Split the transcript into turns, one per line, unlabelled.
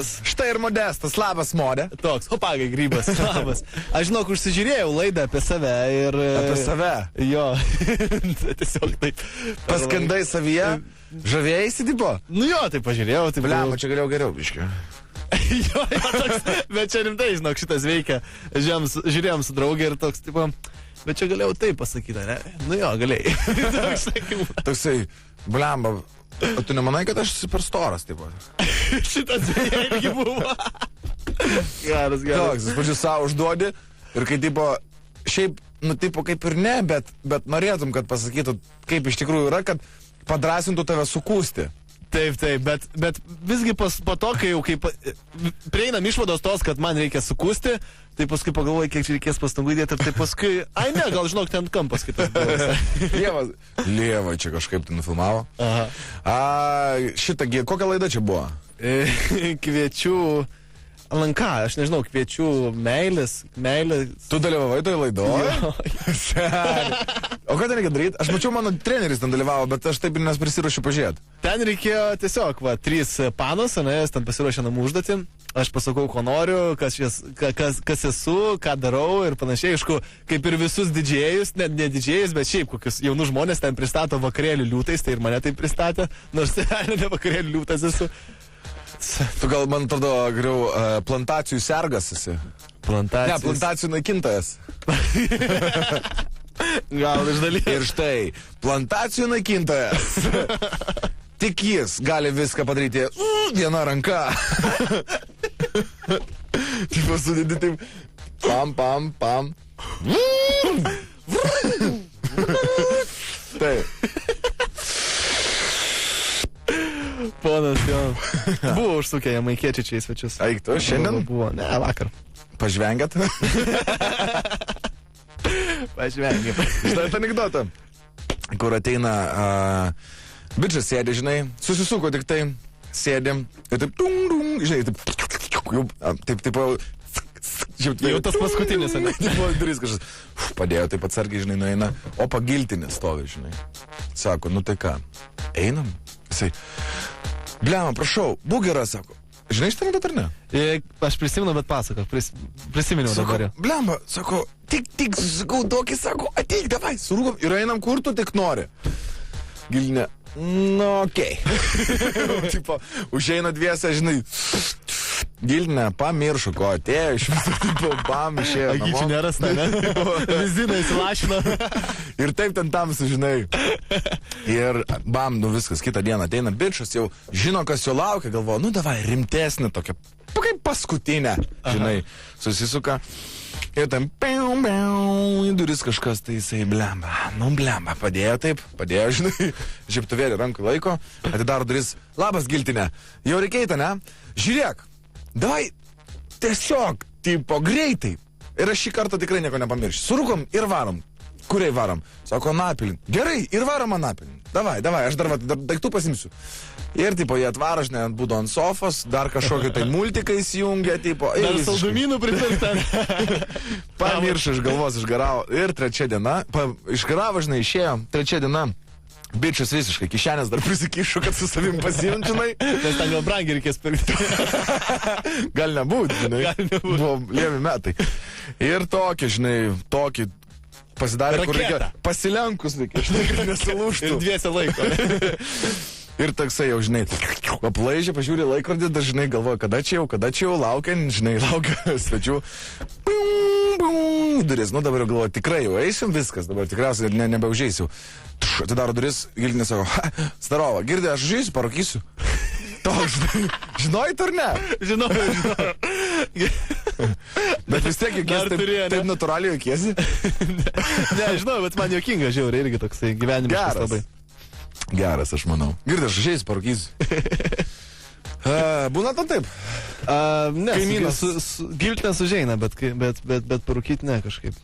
Modestas.
Štai ir Modestas, labas Modė.
Toks, hopagai grybas, labas. Aš žinok, užsižiūrėjau laidą apie save ir...
Apie save?
Jo, tiesiog taip.
Paskandai savyje, žavėjai tipo?
Nu jo, tai pažiūrėjau. Tai
Bliam, čia galėjau geriau, biškiu.
jo, toks, bet čia rimtai, žinok, šitas veikia. Žiūrėjom su draugė ir toks, tipo, bet čia galėjau taip pasakyti, ne? Nu jo, galėjai.
Toksai, bliamba, o tu nemanai, kad aš super storas, tipo?
Šitas veikia irgi buvo. Geras.
Toks, iš pačių savo užduodi ir kai, tipo, šiaip, nu, tipo, kaip ir ne, bet norėtum, kad pasakytų, kaip iš tikrųjų yra, kad padrasintų tave sukūsti.
Taip, bet visgi po to, kai jau prieinam išvados tos, kad man reikia sukūsti, tai paskui pagalvoju, kiek čia reikės pastangų įdėti ir tai paskui, gal žinok, ten kampas kitas buvo.
Lieva čia kažkaip tai nufilmavo.
Aha.
Kokia laida čia buvo?
Kviečiu LNK, aš nežinau, kviečiu meilės.
Tu dalyvavai toje laidoje? O ką ten reikia daryti? Aš mačiau, mano treneris ten dalyvavo, bet aš taip ir nesprisiruošiu pažiūrėti.
Ten reikėjo tiesiog, 3 panos, jis ten pasiruošė namų užduotį. Aš pasakau, ko noriu, kas esu, ką darau ir panašiai. Aišku, kaip ir visus didžėjus, ne didžėjus, bet šiaip kokius jaunus žmonės ten pristato vakarėlių liūtais, tai ir mane taip pristatė, nors ne vakarėlių liūtas esu.
Tu gal, man atrodo, geriau plantacijų sergas esi. Ne, plantacijų naikintojas.
Gal iš dalies.
Ir štai, plantacijų naikintojas. Tik jis gali viską padaryti viena ranka. Taip pasudėti taip. Pam. Taip.
Ponas, jo. Buvo užsukę jamaikiečiai čia į svečius.
Eik, tu šiandien?
Buvo, ne, vakar.
Pažvengėt?
Pažvengėt.
Štai anekdotą, kur ateina bičas sėdė, žinai, susisuko tik tai, sėdėm ir taip, žinai, taip,
jau tas paskutinis, ne?
Durys kažkas, padėjo taip atsargiai, žinai, nueina, o pagiltinė stovi, žinai. Sako, nu tai ką, einam? Jisai, bliama, prašau, būgera, sako. Žinai, šitą anekdotą ar ne?
Aš prisimenu, bet pasako, prisiminiau dabar.
Bliamba, sako, tik susikau tokį, sako, ateik, davai, surūkom ir einam, kur tu tik nori. Gilinė, nu, okei. Tipo, užeina dviese, žinai, Gilinė, pamiršo, ko atėjo, iš viso, tipo, bam, išėjo namo.
Agyčių nerasta, ne? Vizina įsilašino.
Ir taip ten tamsu, žinai. Ir bam, nu viskas, kitą dieną ateina bičas, jau žino, kas jo laukia, galvoja, nu davai, rimtesnė tokia, kaip paskutinė, žinai, susisuka. Ir ten, į duris kažkas, tai jisai, blemba, padėjo, žinai, žiebtuvėlį rankų laiko, atidaro duris, labas Giltinė, jau reikėta, ne? Žiūrėk, davai, tiesiog, tipo, greitai. Ir aš šį kartą tikrai nieko nepamiršiu. Surūkom ir varom. Kuriai varom? Sako, Anapilin. Gerai, ir varom Anapilin. Davai, aš dar daiktų pasimsiu. Ir, tipo, jie atvaro, žinai, būdo ant sofos, dar kažkokį tai multiką įsijungia, tipo.
Dar saldumynų pripirkta.
Pamiršau, iš galvos išgaravo. Ir 3 diena, išgaravo, žinai, išėjo, 3 diena. Bičas visiškai, kišenės dar prisikišo, kad su savim pasiimčinai.
Nes ten gal brangiai reikės pirkti.
Gal nebūt, žinai. Buvo lievi metai. Ir tokį pasidarė, kur reikia pasilenkus, žinai, kad nesulūžtų.
Ir dviese laiko.
Ir toksai jau, žinai, aplaižė, pažiūrė laikrodį, dažnai galvoja, kada čia jau laukia svečių. Duris, nu dabar jau galvoja, tikrai jau eisim, viskas, dabar tikriausiai nebeužeisiu. Atidaro duris, Giltinė sako, Starova, girdė, aš užeisiu, parūkysiu. Toks, žinojai, ar ne?
Žinau.
Bet vis tiek juokiesi, taip natūraliai juokiesi.
Ne, žinau, bet man juokinga, žiauriai, irgi toksai gyvenimas labai.
Geras, aš manau. Girdė, aš užeisiu, parūkysiu. Būna to taip?
Ne, kaimynas Giltinės užeina, bet parūkyti ne kažkaip.